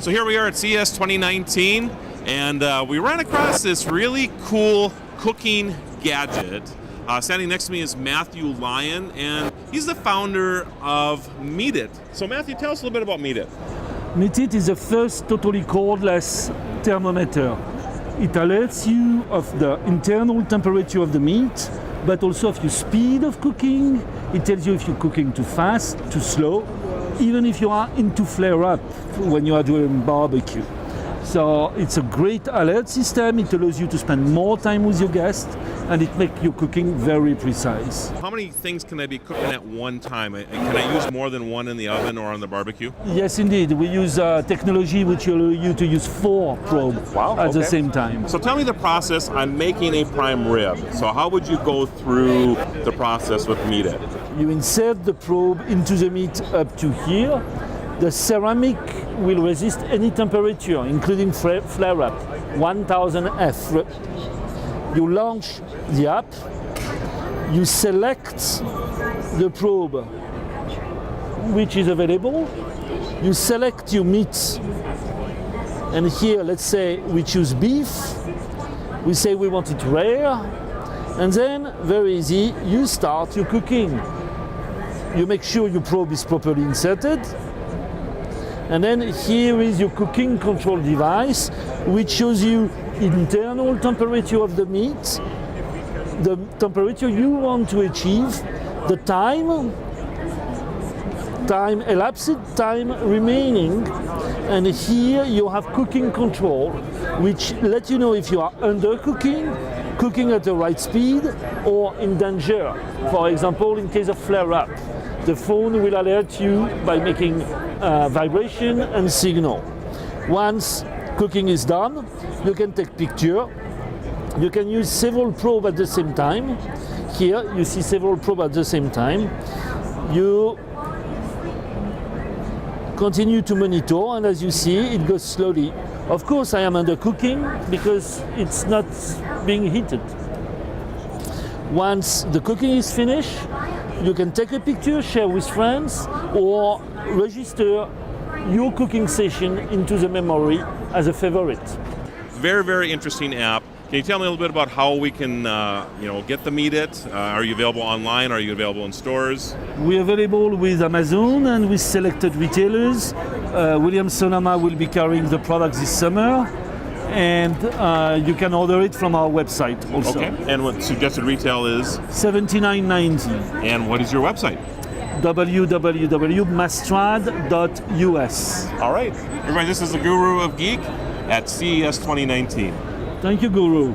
So here we are at CES 2019, and we ran across this really cool cooking gadget. Standing next to me is Matthew Lyon, and he's the founder of Meat It. So Matthew, tell us a little bit about Meat It. Meat It is the first totally cordless thermometer. It alerts you of the internal temperature of the meat, but also of your speed of cooking. It tells you if you're cooking too fast, too slow, even if you are into flare up when you are doing barbecue. So it's a great alert system. It allows you to spend more time with your guests, and it makes your cooking very precise. How many things can I be cooking at one time? Can I use more than one in the oven or on the barbecue? Yes, indeed. We use technology which allows you to use 4 probes at the same time. So tell me the process on making a prime rib. So how would you go through the process with Meat It? You insert the probe into the meat up to here. The ceramic will resist any temperature, including flare up, 1000 F. You launch the app, you select the probe which is available, you select your meat, and here let's say we choose beef, we say we want it rare, and then very easy, you start your cooking. You make sure your probe is properly inserted, and then here is your cooking control device, which shows you internal temperature of the meat, the temperature you want to achieve, the time elapsed, time remaining, and here you have cooking control, which let you know if you are undercooking, cooking at the right speed, or in danger. For example, in case of flare up, the phone will alert you by making vibration and signal. Once cooking is done, you can take picture. You can use several probes at the same time. Here you see several probes at the same time. You continue to monitor, and as you see, it goes slowly. Of course, I am undercooking because it's not being heated. Once the cooking is finished, you can take a picture, share with friends, or register your cooking session into the memory as a favorite. Very, very interesting app. Can you tell me a little bit about how we can get the Meat It? Are you available online? Are you available in stores? We're available with Amazon and with selected retailers. Williams-Sonoma will be carrying the product this summer, and you can order it from our website also. Okay, and what suggested retail is? $79.90. And what is your website? www.mastrad.us. All right. Everybody, this is the Guru of Geek at CES 2019. Thank you, Guru.